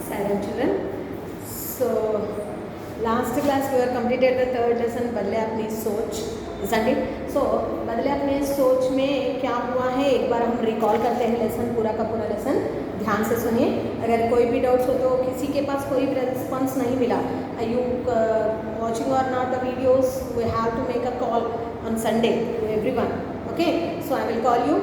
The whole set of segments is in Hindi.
Silent children. So last class we have completed the third lesson बदले अपनी सोच, isn't it? So बदले अपने सोच में क्या हुआ है एक बार हम रिकॉल करते हैं लेसन, पूरा का पूरा लेसन ध्यान से सुनिए। अगर कोई भी डाउट्स हो तो किसी के पास कोई भी रिस्पॉन्स नहीं मिला, you watching or not the videos, we have to make a call on Sunday to everyone. Okay, so I will call you,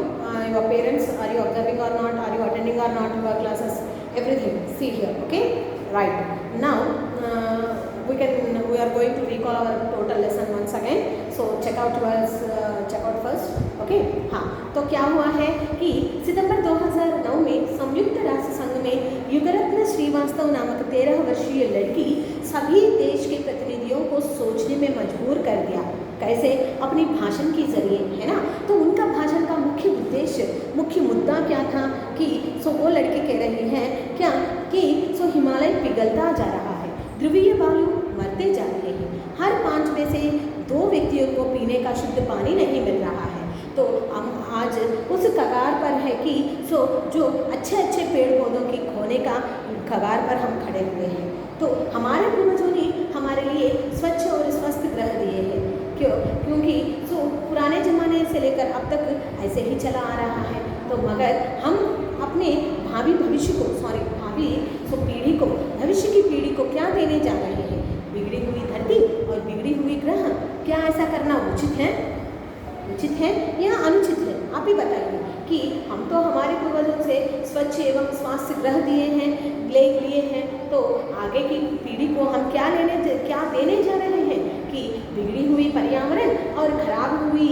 your parents, are you observing or not, are you attending or not your classes, everything see here. Okay, right now we are going to recall our total lesson once again. So check out first. Okay, हाँ, तो क्या हुआ है कि सितंबर 2009 में संयुक्त राष्ट्र संघ में युगरत्न श्रीवास्तव नामक 13 वर्षीय लड़की सभी देश के प्रतिनिधियों को सोचने में मजबूर कर दिया। कैसे? अपनी भाषण के जरिए, है ना। तो उनका भाषण का मुख्य उद्देश्य, मुख्य मुद्दा क्या था कि वो लड़की कह रही है क्या कि हिमालय पिघलता जा रहा है, ध्रुवीय बालू मरते जा रहे हैं, हर 5 में से 2 व्यक्तियों को पीने का शुद्ध पानी नहीं मिल रहा है। तो हम आज उस कगार पर है कि जो अच्छे पेड़ पौधों की खोने का कगार पर हम खड़े हुए हैं। तो हमारे पूर्वजों ने हमारे लिए स्वच्छ और स्वस्थ ग्रह दिए हैं। क्योंकि पुराने ज़माने से लेकर अब तक ऐसे ही चला आ रहा है। तो मगर हम अपने भविष्य की पीढ़ी को क्या देने जा रहे हैं? बिगड़ी हुई धरती और बिगड़ी हुई ग्रह। क्या ऐसा करना उचित है या अनुचित है? आप ही बताइए कि हम तो हमारे पूर्वजों से स्वच्छ एवं स्वास्थ्य ग्रह लिए हैं, तो आगे की पीढ़ी को हम क्या देने जा रहे हैं कि बिगड़ी हुई पर्यावरण और खराब हुई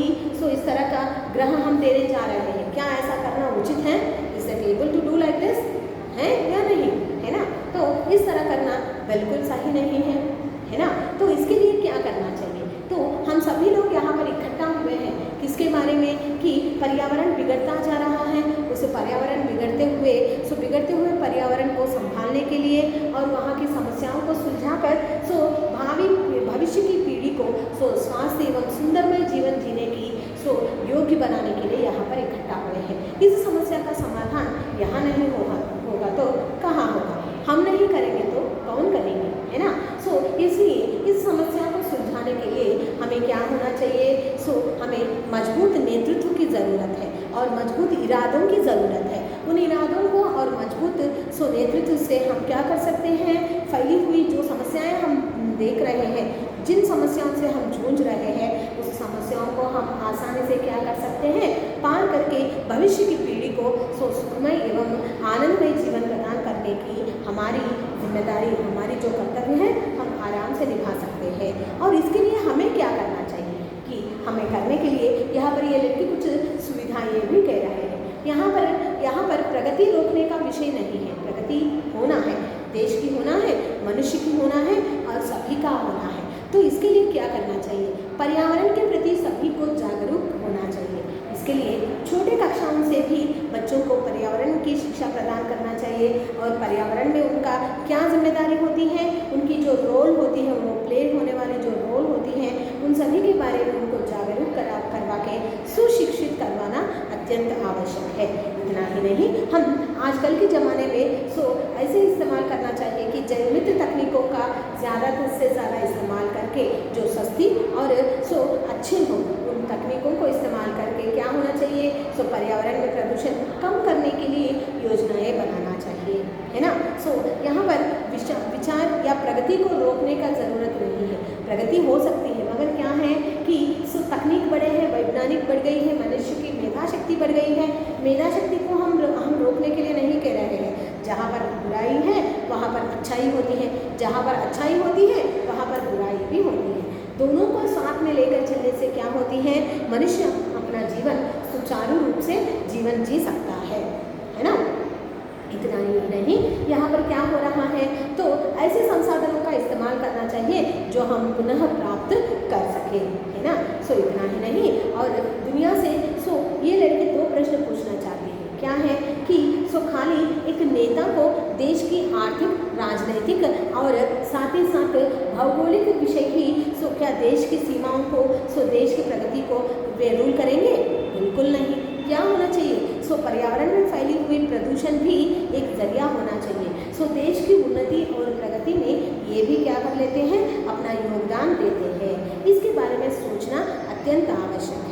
इस तरह का ग्रह हम देने जा रहे हैं। क्या ऐसा करना उचित है? Is it able to do like this, है या नहीं, है ना। तो इस तरह करना बिल्कुल सही नहीं है ना। तो इसके लिए क्या करना चाहिए? तो हम सभी लोग यहाँ पर इकट्ठा हुए हैं किसके बारे में कि पर्यावरण बिगड़ता जा रहा है, उस पर्यावरण बिगड़ते हुए पर्यावरण को संभालने के लिए और वहाँ की समस्याओं को सुलझाकर भविष्य की पीढ़ी को स्वास्थ्य एवं सुंदरमय जीवन जीने की योग्य बनाने के लिए यहाँ पर इकट्ठा हुए हैं। इस समस्या का समाधान यहाँ नहीं होगा तो कहाँ होगा? हम नहीं करेंगे तो कौन करेंगे, है ना। इसलिए इस समस्या को सुलझाने के लिए हमें क्या होना चाहिए? हमें मजबूत नेतृत्व की ज़रूरत है और मजबूत इरादों की ज़रूरत है। उन इरादों को और मजबूत नेतृत्व से हम क्या कर सकते हैं? फैली हुई जो समस्याएं हम देख रहे हैं, जिन समस्याओं से हम जूझ रहे हैं, उस समस्याओं को हम आसानी से क्या कर सकते हैं? पार करके भविष्य की पीढ़ी को सुखमय एवं आनंदमय जीवन प्रदान करने की हमारी जिम्मेदारी, हमारी जो कर्तव्य है, हम आराम से निभा सकते हैं। और इसके लिए हमें क्या करना चाहिए कि हमें करने के लिए यहाँ पर ये लड़की कुछ सुविधाएं भी कह रहे हैं। यहाँ पर प्रगति रोकने का विषय नहीं है। प्रगति होना है, देश की होना है, मनुष्य की होना है और सभी का होना है। तो इसके लिए क्या करना चाहिए? पर्यावरण के प्रति सभी को जागरूक होना चाहिए। इसके लिए छोटे कक्षाओं से भी बच्चों को पर्यावरण की शिक्षा प्रदान करना चाहिए और पर्यावरण में उनका क्या जिम्मेदारी होती है, उनकी जो रोल होती है, वो प्ले होने वाली जो रोल होती है, उन सभी के बारे में उनको जागरूक करवा के सुशिक्षित करवाना अत्यंत आवश्यक है। इतना ही नहीं, हम आजकल के ज़माने में ऐसे इस्तेमाल करना चाहिए कि जैविक तकनीकों का ज़्यादा से ज़्यादा इस्तेमाल करके जो सस्ती और अच्छे हों, उन तकनीकों को इस्तेमाल करके क्या होना चाहिए? पर्यावरण में प्रदूषण कम करने के लिए योजनाएं बनाना चाहिए, है ना। यहाँ पर विचार या प्रगति को रोकने का ज़रूरत नहीं है। प्रगति हो सकती है, मगर क्या है कि तकनीक बढ़े हैं, वैज्ञानिक बढ़ गई है, मनुष्य की मेधा शक्ति बढ़ गई है। मेधा शक्ति को हम रोकने के लिए नहीं कह रहे हैं। जहाँ पर बुराई है वहाँ पर अच्छाई होती है, जहाँ पर अच्छाई होती है वहाँ पर बुराई भी होती है। दोनों को साथ में लेकर चलने से क्या होती है? मनुष्य अपना जीवन सुचारू रूप से जीवन जी सकता है ना। इतना ही नहीं, यहाँ पर क्या हो रहा है? तो ऐसे संसाधनों का इस्तेमाल करना चाहिए जो हम पुनः प्राप्त कर सकें, है ना। इतना ही नहीं, और दुनिया से ये लड़के 2 प्रश्न पूछना चाहते हैं। क्या है कि खाली एक नेता को देश की आर्थिक, राजनीतिक और साथ ही साथ भौगोलिक विषय ही क्या देश की सीमाओं को, देश की प्रगति को वे रूल करेंगे? बिल्कुल नहीं। क्या होना चाहिए? पर्यावरण में फैली हुई प्रदूषण भी एक जरिया होना चाहिए। देश की उन्नति और प्रगति में ये भी क्या कर लेते हैं, अपना योगदान देते हैं। इसके बारे में सोचना अत्यंत आवश्यक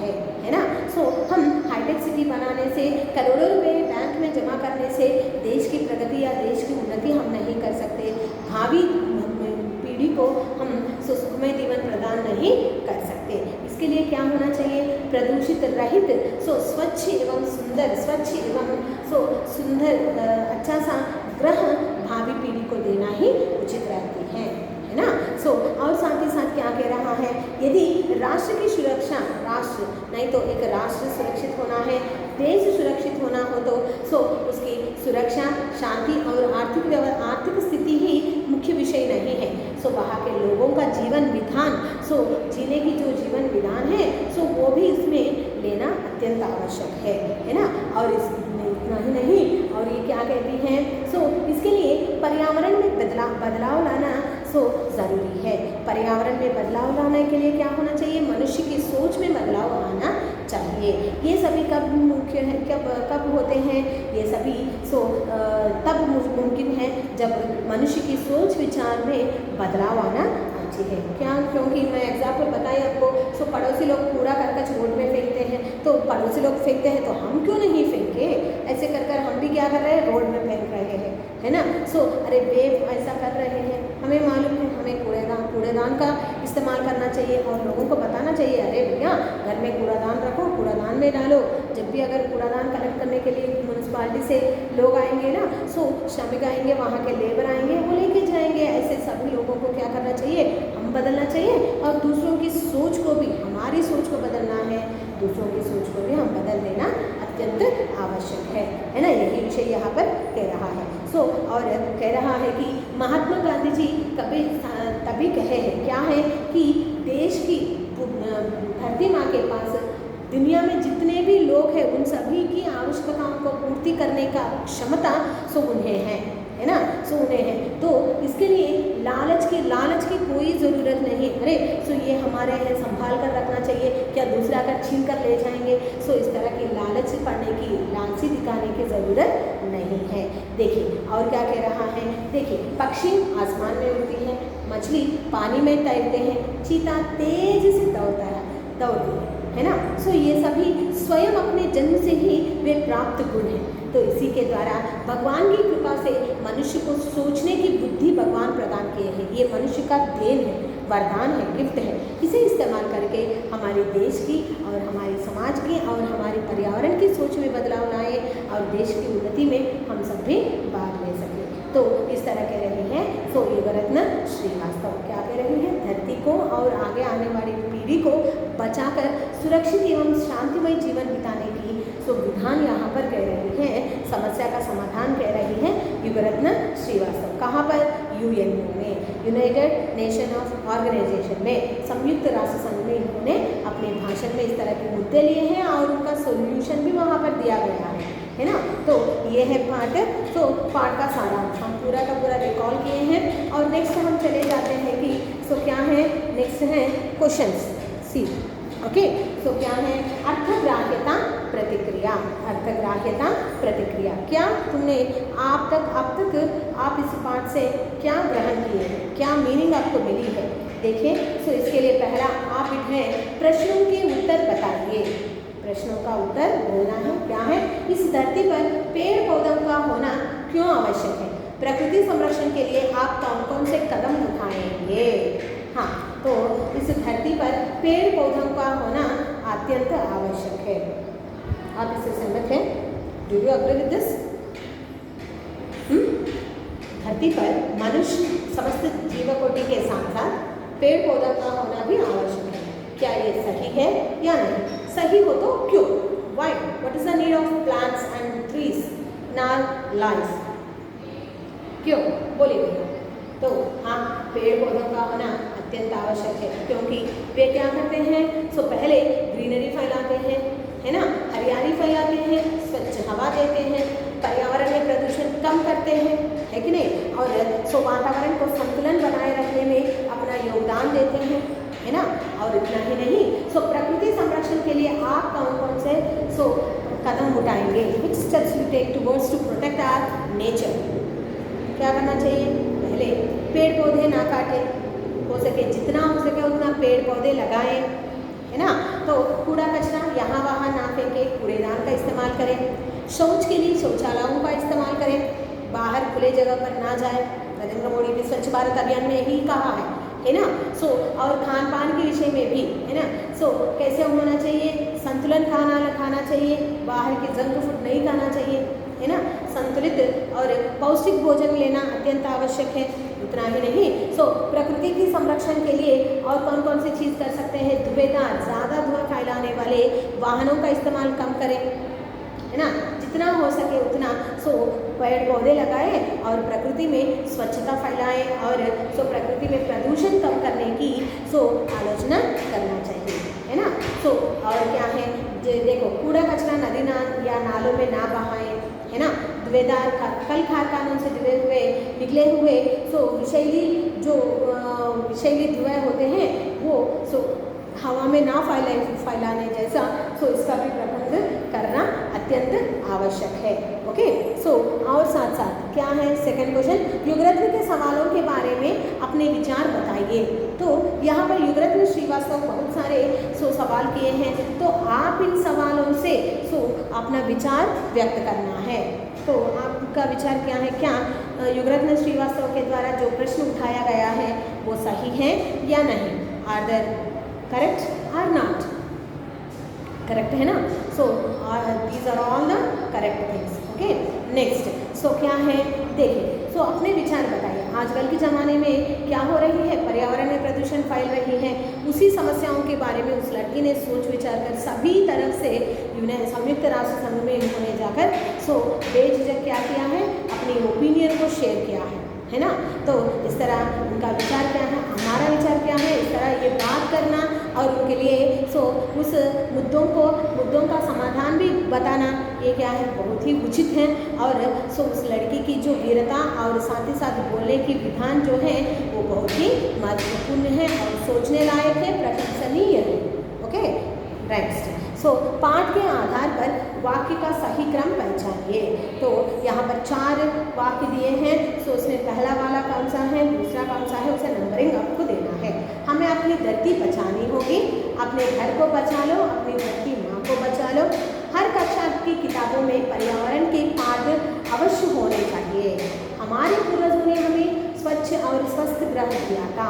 है ना। सो हम हाईटेक सिटी बनाने से, करोड़ों रुपए बैंक में जमा करने से देश की प्रगति या देश की उन्नति हम नहीं कर सकते। भावी पीढ़ी को हम सुखमय जीवन प्रदान नहीं कर सकते। इसके लिए क्या होना चाहिए, प्रदूषित रहित स्वच्छ एवं सुंदर अच्छा सा ग्रह भावी पीढ़ी को देना ही उचित रहती है ना। और साथ ही साथ क्या कह रहा है, यदि राष्ट्र की सुरक्षा, राष्ट्र नहीं तो एक राष्ट्र सुरक्षित होना है, देश सुरक्षित होना हो तो उसकी सुरक्षा, शांति और आर्थिक स्थिति ही मुख्य विषय नहीं है। वहाँ के लोगों का जीवन विधान, जीने की जो जीवन विधान है वो भी इसमें लेना अत्यंत आवश्यक है ना। और इसमें इतना ही नहीं, और ये क्या कहती हैं, इसके लिए पर्यावरण में बदलाव लाना ज़रूरी है। पर्यावरण में बदलाव लाने के लिए क्या होना चाहिए, मनुष्य की सोच में बदलाव आना चाहिए। ये सभी कब मुख्य है, कब होते हैं ये सभी, तब मुमकिन है जब मनुष्य की सोच विचार में बदलाव आना अच्छी है। क्या, क्योंकि मैं एग्जाम्पल बताएं आपको, पड़ोसी लोग कूड़ा करकट रोड में फेंकते हैं, तो पड़ोसी लोग फेंकते हैं तो हम क्यों नहीं फेंके, ऐसे कर हम भी क्या कर रहे हैं, रोड में फेंक रहे हैं, है ना। अरे वे ऐसा कर रहे हैं, हमें मालूम है, हमें कूड़ेदान का इस्तेमाल करना चाहिए और लोगों को बताना चाहिए, अरे भैया घर में कूड़ादान रखो, कूड़ादान में डालो। जब भी अगर कूड़ादान कलेक्ट करने के लिए म्यूनसिपालिटी से लोग आएंगे ना, श्रमिक आएंगे, वहाँ के लेबर आएंगे, वो लेके जाएंगे। ऐसे सभी लोगों को क्या करना चाहिए, हम बदलना चाहिए और दूसरों की सोच को भी, हमारी सोच को बदलना है, दूसरों की सोच को भी हम बदल देना अत्यंत आवश्यक है ना। यही विषय यहाँ पर कह रहा है। और कह रहा है कि महात्मा गांधी जी तभी कहे हैं, क्या है कि देश की धरती माँ के पास दुनिया में जितने भी लोग हैं उन सभी की आवश्यकताओं को पूर्ति करने का क्षमता उन्हें है ना, उन्हें है। तो इसके लिए लालच की कोई ज़रूरत नहीं। अरे ये हमारे हैं, संभाल कर रखना चाहिए, क्या दूसरा अगर छीन कर ले जाएंगे। इस तरह की लालच पड़ने की, लालची दिखाने की ज़रूरत नहीं है। देखिए और क्या कह रहा है, देखिए पक्षी आसमान में उड़ती है, मछली पानी में तैरते हैं, चीता तेज से दौड़ती है ना। ये सभी स्वयं अपने जन्म से ही वे प्राप्त गुण हैं। तो इसी के द्वारा भगवान की कृपा से मनुष्य को सोचने की बुद्धि भगवान प्रदान किए हैं। ये मनुष्य का देन है, वरदान है, गिफ्ट है। इसे इस्तेमाल करके हमारे देश की और हमारे समाज की और हमारे पर्यावरण की सोच में बदलाव लाए और देश की उन्नति में हम सब भी भाग ले सकें। तो इस तरह कह रहे हैं योगरत्न श्रीवास्तव, क्या कह रहे हैं, धरती को और आगे आने वाली पीढ़ी को बचाकर सुरक्षित एवं शांतिमय जीवन बिताने की विधान यहाँ पर कह रही है, समस्या का समाधान कह रही है योगरत्न श्रीवास्तव। कहाँ पर, यूएनओ में, यूनाइटेड नेशन ऑफ ऑर्गेनाइजेशन में, संयुक्त राष्ट्र संघ में इन्होंने अपने भाषण में इस तरह के मुद्दे लिए हैं और उनका सोल्यूशन भी वहाँ पर दिया गया है ना। तो ये है पार्ट, पार्ट का सारांश हम पूरा का पूरा रिकॉल किए हैं। और नेक्स्ट हम चले जाते हैं कि क्या है, नेक्स्ट है क्वेश्चंस सी। ओके, क्या है, अर्थग्राह्यता प्रतिक्रिया। अर्थग्राह्यता प्रतिक्रिया, क्या तुमने अब तक आप इस पाठ से क्या ग्रहण किए हैं, क्या मीनिंग आपको मिली है। देखिए, इसके लिए पहला आप है प्रश्नों के उत्तर बताइए। प्रश्नों का उत्तर बोलना है। क्या है, इस धरती पर पेड़ पौधों का होना क्यों आवश्यक है। प्रकृति संरक्षण के लिए आप कौन कौन से कदम उठाएंगे। हाँ, तो इस धरती पर पेड़ पौधों का होना अत्यंत आवश्यक है। आप इससे सहमत हैं? Do you agree with this? धरती पर मनुष्य समस्त जीवकोटि के साथ साथ पेड़ पौधों का होना भी आवश्यक है। क्या ये सही है या नहीं? सही हो तो क्यों? Why? What is the need of plants and trees in our lives? क्यों? बोलिए भैया। तो हाँ, पेड़ पौधों का होना अत्यंत आवश्यक है, क्योंकि वे क्या करते हैं, पहले ग्रीनरी फैलाते हैं, है ना, हरियाली फैलाते हैं, स्वच्छ हवा देते हैं, पर्यावरण में प्रदूषण कम करते हैं, है कि नहीं, और वातावरण को संतुलन बनाए रखने में अपना योगदान देते हैं, है ना। और इतना ही नहीं, प्रकृति संरक्षण के लिए आप कौन कौन से कदम उठाएंगे। Which steps you take towards to protect our nature. क्या करना चाहिए, पहले पेड़ पौधे ना काटें, हो सके जितना हो सके उतना पेड़ पौधे लगाएं, है ना। तो कूड़ा कचरा यहाँ वहाँ ना फेंके, कूड़ेदान का इस्तेमाल करें। शौच के लिए शौचालयों का इस्तेमाल करें, बाहर खुले जगह पर ना जाए। नरेंद्र मोदी ने स्वच्छ भारत अभियान में यही कहा है ना। सो और खान पान के विषय में भी, है ना। सो कैसे होना चाहिए, संतुलन खाना चाहिए, बाहर के जंक फूड नहीं खाना चाहिए, है ना। संतुलित और पौष्टिक भोजन लेना अत्यंत आवश्यक है। उतना ही नहीं, सो प्रकृति की संरक्षण के लिए और कौन कौन सी चीज़ कर सकते हैं, धुएंदार ज़्यादा धुआं फैलाने वाले वाहनों का इस्तेमाल कम करें, है ना। जितना हो सके उतना सो पेड़ पौधे लगाएं और प्रकृति में स्वच्छता फैलाएं और सो प्रकृति में प्रदूषण कम करने की सो आलोचना करना चाहिए, है ना। सो और क्या है, देखो कूड़ा कचरा नदी या नालों में ना बहाएं, है ना। धुएंदार कल कारखानों से निकले हुए सो विषैली धुएं होते हैं वो सो हवा में ना फैलाने जैसा सो इसका भी प्रबंध करना अत्यंत आवश्यक है। ओके, सो और साथ साथ क्या है, सेकंड क्वेश्चन, युगरत्न के सवालों के बारे में अपने विचार बताइए। तो यहाँ पर युगरत्न श्रीवास्तव बहुत सारे सो सवाल किए हैं, तो आप इन सवालों से सो अपना विचार व्यक्त करना है। तो आपका विचार क्या है, क्या युगरत्न श्रीवास्तव के द्वारा जो प्रश्न उठाया गया है वो सही है या नहीं, are there correct or not correct, है ना। So these are all the correct things. Okay, next so क्या है, देखिए सो अपने विचार बताइए। आजकल के ज़माने में क्या हो रही है, पर्यावरण में प्रदूषण फैल रही है, उसी समस्याओं के बारे में उस लड़की ने सोच विचार कर सभी तरफ से संयुक्त राष्ट्र संघ में उन्होंने जाकर सो बेझिझक क्या किया है, अपनी ओपिनियन को शेयर किया है ना। तो इस तरह उनका विचार क्या है, हमारा विचार क्या है, इस तरह ये बात करना और उनके लिए सो उस मुद्दों का समाधान भी बताना, ये क्या है, बहुत ही उचित है। और सो उस लड़की की जो वीरता और साथ ही साथ बोलने की विधान जो है वो बहुत ही महत्वपूर्ण है और सोचने लायक है, प्रशंसनीय है। ओके, नेक्स्ट सो पाठ के आधार पर वाक्य का सही क्रम पहचानिए। तो यहाँ पर 4 वाक्य दिए हैं, सो उसमें पहला वाला कौन सा है, दूसरा कौन सा है, उसे नंबरिंग आपको देना है। हमें अपनी धरती बचानी होगी, अपने घर को बचा लो, अपनी धरती माँ को बचा लो। हर कक्षा की किताबों में पर्यावरण के पाठ अवश्य होने चाहिए। हमारे पूर्वजों ने हमें स्वच्छ और स्वस्थ ग्रह दिया था।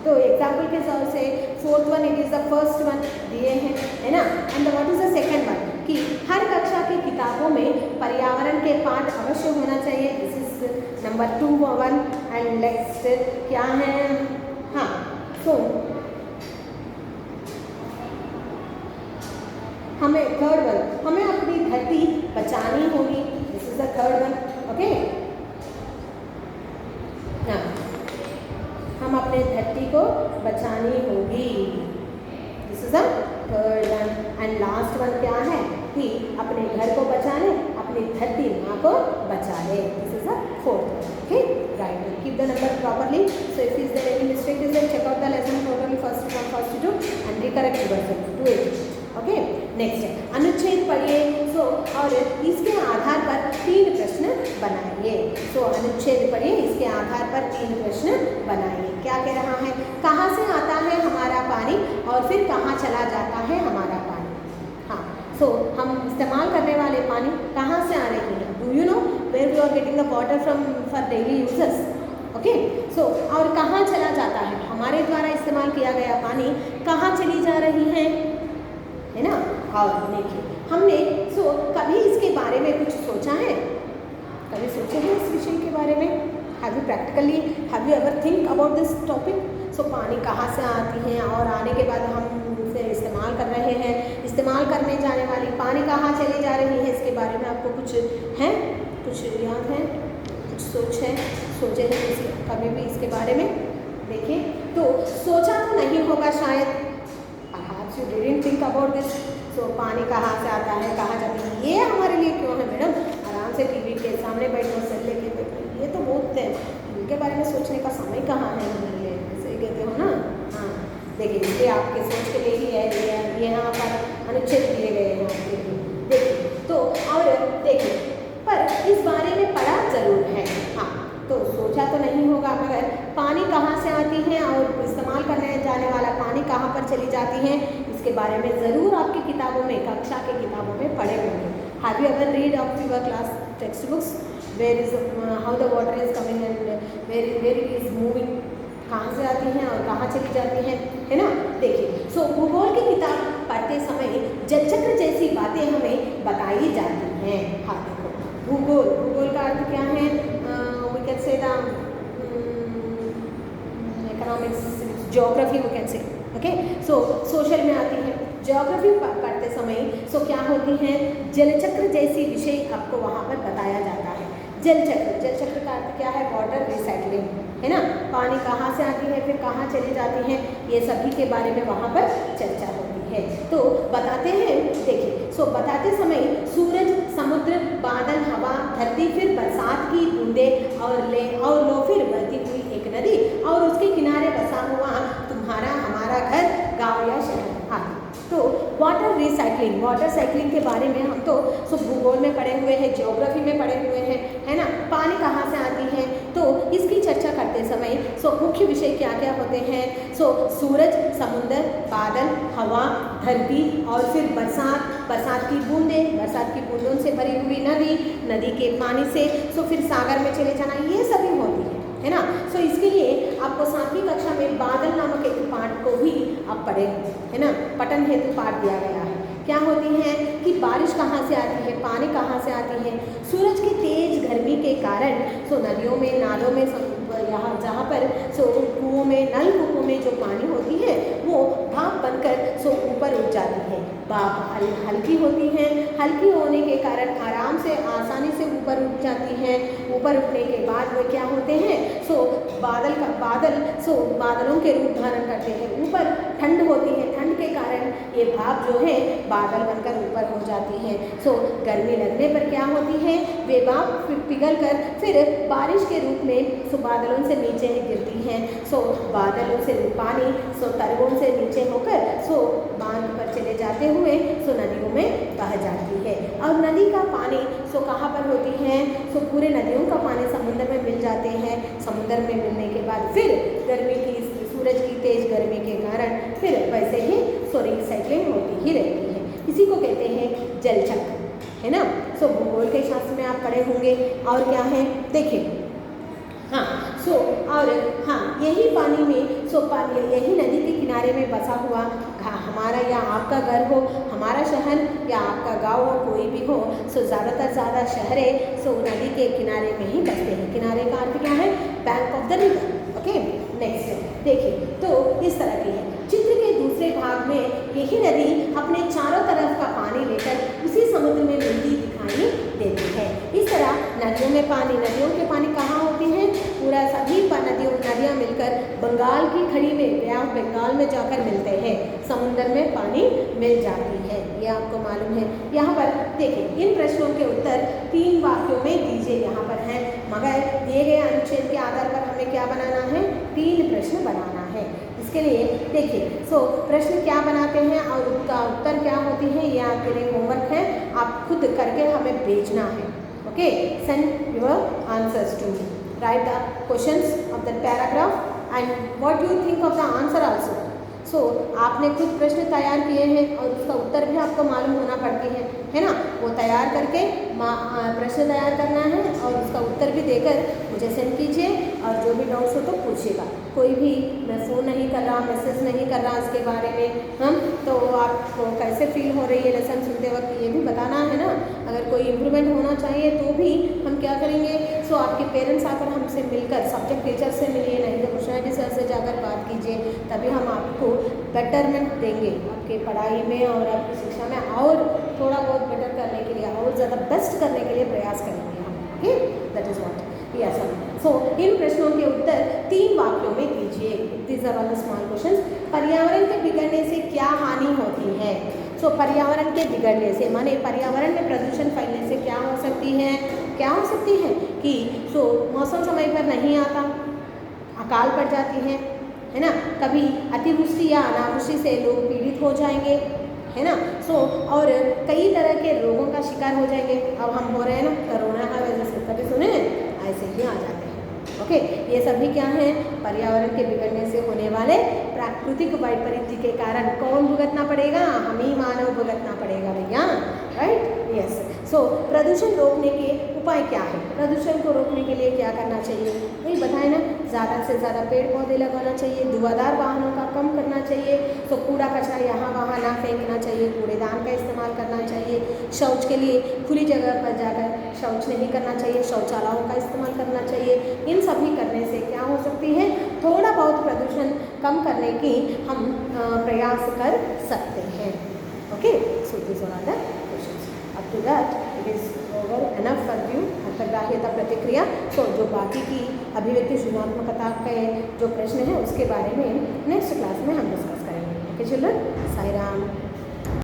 तो एग्जाम्पल के तौर से 4th one, it is the first one दिए हैं, है ना। And what is the second one, कि हर कक्षा की किताबों में पर्यावरण के पाठ अवश्य होना चाहिए। This is number 2 one. And next क्या है, हाँ सो हमें थर्ड वन, हमें अपनी धरती बचानी होगी। This is the third one. Okay, हाँ हम अपने धरती को बचानी होगी। This is the third one. And last one क्या है, कि अपने घर को बचा ले, अपनी धरती माँ को बचा ले। This is the fourth. Okay, right, keep the number properly. So if is there any mistake is there, check out the lesson totally first 1 first 2 and recorrect yourself, do it. Okay, next अनुच्छेद पढ़िए। सो और इसके आधार पर 3 प्रश्न बनाइए। सो अनुच्छेद पढ़िए, इसके आधार पर 3 प्रश्न बनाइए। क्या कह रहा है, कहाँ से आता है हमारा पानी और फिर कहाँ चला जाता है हमारा पानी। हाँ, सो हम इस्तेमाल करने वाले पानी कहाँ से आ रही है, do you know where you are getting the water from for daily users. Okay, so और कहाँ चला जाता है, हमारे द्वारा इस्तेमाल किया गया पानी कहाँ चली जा रही है ना। और देखिए हमने सो कभी इसके बारे में कुछ सोचा है, कभी सोचे हैं इस विषय के बारे में, have you ever think about this topic. So पानी कहाँ से आती है और आने के बाद हम उसे इस्तेमाल कर रहे हैं, इस्तेमाल करने जाने वाली पानी कहाँ चली जा रही है, इसके बारे में आपको कुछ है, कुछ याद है, कुछ सोचे हैं कभी भी इसके बारे में। देखिए तो सोचा तो नहीं होगा शायद, perhaps you didn't think about this। सो पानी कहाँ से आता है, कहाँ जाती है, ये हमारे लिए क्यों है मैडम, आराम से टीवी के सामने बैठो, सेल लेके बैठो, ये तो बहुत है, इनके बारे में सोचने का समय कहाँ है हमारे लिए, सही कहते हो ना। हाँ देखिए, इसलिए आपके सोच के लिए ही है ये यहाँ पर अनुच्छेद दिए गए हैं आपके लिए। देखिए तो और देखिए, पर इस बारे में पढ़ा जरूर है। हाँ, तो सोचा तो नहीं होगा मगर पानी कहाँ से आती है और इस्तेमाल करने जाने वाला पानी कहाँ पर चली जाती है, इसके बारे में ज़रूर आपकी किताबों में, कक्षा के किताबों में पढ़े होंगे। Have you ever read of your class textbooks where is how the water is coming and where it is moving, कहाँ से आती हैं और कहाँ चली जाती हैं, है ना। देखिए, सो भूगोल की किताब पढ़ते समय जलचक्र जैसी बातें हमें बताई जाती हैं। हाँ देखो, भूगोल का अर्थ क्या है, we can say the economics, geography we can say, okay. So social में आती है। ज्योग्राफी पढ़ते समय सो क्या होती हैं, जलचक्र जैसी विषय आपको वहाँ पर बताया जाता है। जलचक्र का अर्थ क्या है, वाटर रिसाइकलिंग, है ना। पानी कहाँ से आती है, फिर कहाँ चली जाती है, ये सभी के बारे में वहाँ पर चर्चा होती है। तो बताते हैं, देखिए, सो बताते समय सूरज, समुद्र, बादल, हवा, धरती, फिर बरसात की बूंदें और लो फिर बहती हुई एक नदी और उसके किनारे बसा हुआ तुम्हारा हमारा घर, गाँव या शहर आदि। तो वाटर रिसाइकलिंग, वाटर साइकिलिंग के बारे में हम तो भूगोल में पढ़े हुए हैं, ज्योग्राफी में पढ़े हुए हैं, है ना। पानी कहाँ से आती है, तो इसकी चर्चा करते समय मुख्य विषय क्या क्या होते हैं, सूरज, समुद्र, बादल, हवा, धरती और फिर बरसात की बूंदों से भरी हुई नदी के पानी से फिर सागर में चले जाना, ये सभी होती है ना। इसके लिए आपको 7वीं कक्षा में बादल नामक एक पाठ को भी आप पढ़े, है ना, पठन हेतु पाठ दिया गया है। क्या होती है कि बारिश कहाँ से आती है, पानी कहाँ से आती है, सूरज की तेज गर्मी के कारण नदियों में, नालों में, यहाँ जहाँ पर कुओं में, नलकूपों में जो पानी होती है वो भाप बनकर ऊपर उठ जाती है। भाप हल्की होती है, हल्की होने के कारण आराम से, आसानी से ऊपर उठ जाती है। ऊपर उठने के बाद वो क्या होते हैं, बादलों के रूप धारण करते हैं। ऊपर ठंड होती है, ठंड के कारण ये भाप जो है बादल बनकर ऊपर हो जाती है। गर्मी लगने पर क्या होती है, वे भाप पिघल कर फिर बारिश के रूप में बादलों से नीचे गिरती हैं। बादलों से पानी तरबों से नीचे होकर बांध पर चले जाते हुए नदियों में बह जाती है। और नदी का पानी कहाँ पर होती है, पूरे नदियों का पानी समुद्र में मिल जाते हैं। समुद्र में मिलने के बाद फिर सूरज की तेज गर्मी के कारण फिर वैसे ही रिसाइकलिंग होती ही रहती है। इसी को कहते हैं जलचक्र, है ना। भूगोल के शास्त्र में आप पढ़े होंगे। और क्या है, देखिए, यही पानी में यही नदी के किनारे में बसा हुआ हमारा या आपका घर हो, हमारा शहर या आपका गांव हो, कोई भी हो, ज़्यादा शहरें नदी के किनारे में ही बसते हैं। किनारे का अर्थ क्या है, bank of the river, okay. Next देखिए, तो इस तरह की है। चित्र के दूसरे भाग में यही नदी अपने चारों तरफ का पानी लेकर उसी समुद्र में मिलती दिखाई देती है। इस तरह नदियों के पानी कहाँ होती हैं, पूरा सभी नदियाँ मिलकर बंगाल की खाड़ी में, बे ऑफ बंगाल में जाकर मिलते हैं, समुद्र में पानी मिल जाती है। ये आपको मालूम है। यहाँ पर देखिए, इन प्रश्नों के उत्तर 3 वाक्यों में दीजिए। यहाँ पर हैं, मगर दिए गए अनुच्छेद के आधार पर हमें क्या बनाना है, 3 प्रश्न बनाना है। इसके लिए देखिए, प्रश्न क्या बनाते हैं और उसका उत्तर क्या होती है, ये आपके लिए होमवर्क है, आप खुद करके हमें भेजना है। Okay, send your answers to me, write the questions of the paragraph and what you think of the answer also. आपने खुद प्रश्न तैयार किए हैं और उसका उत्तर भी आपको मालूम होना पड़ती है ना। वो तैयार करके प्रश्न तैयार करना है और उसका उत्तर भी देकर मुझे सेंड कीजिए। और जो भी डाउट्स हो तो पूछिएगा। कोई भी मैं फ़ोन नहीं कर रहा, मैसेज नहीं कर रहा इसके बारे में, तो आपको कैसे फील हो रही है लेसन सुनते वक्त, ये भी बताना है ना। अगर कोई इम्प्रूवमेंट होना चाहिए तो भी हम क्या करेंगे, आपके पेरेंट्स आकर हमसे मिलकर, सब्जेक्ट टीचर से मिलिए, नहीं तो कृष्णाजी सर से जाकर बात कीजिए, तभी हम आपको बेटरमेंट देंगे आपके पढ़ाई में और आपकी शिक्षा में, और थोड़ा बहुत बेटर करने के लिए, और ज़्यादा बेस्ट करने के लिए प्रयास करेंगे हम। Okay, that is what yes. इन प्रश्नों के उत्तर 3 वाक्यों में दीजिए। These are all the small questions. पर्यावरण के बिगड़ने से क्या हानि होती है? पर्यावरण के बिगड़ने से माने पर्यावरण में प्रदूषण फैलने से क्या हो सकती है? क्या हो सकती है कि मौसम समय पर नहीं आता, अकाल पड़ जाती है ना। कभी अतिवृष्टि या अनावृष्टि से लोग पीड़ित हो जाएंगे, है ना। और कई तरह के रोगों का शिकार हो जाएंगे। अब हम हो रहे हैं ना कोरोना की वजह से, कभी सुने ऐसे ही आ जाते हैं, ओके, ये सभी क्या हैं? पर्यावरण के बिगड़ने से होने वाले प्राकृतिक वैपरीत्य के कारण कौन भुगतना पड़ेगा? हम ही मानव भुगतना पड़ेगा भैया, राइट? यस। सो प्रदूषण रोकने के उपाय क्या है? प्रदूषण को रोकने के लिए क्या करना चाहिए? वही बताए ना, ज़्यादा से ज़्यादा पेड़ पौधे लगाना चाहिए, धुआंधार वाहनों का कम करना चाहिए, तो कूड़ा कचरा यहाँ वहाँ ना फेंकना चाहिए, कूड़ेदान का इस्तेमाल करना चाहिए, शौच के लिए खुली जगह पर जाकर शौच नहीं करना चाहिए, शौचालयों का इस्तेमाल करना चाहिए। इन सभी करने से क्या हो सकती है? थोड़ा बहुत प्रदूषण कम करने की हम प्रयास कर सकते हैं। Okay, so this were are the questions. Up to that it is over enough for you. अंतर्ग्राह्यता प्रतिक्रिया, तो जो बाकी की अभिव्यक्ति सृजनात्मकता के जो प्रश्न है उसके बारे में नेक्स्ट क्लास में हम डिस्कस करेंगे। Okay children, Sai Ram.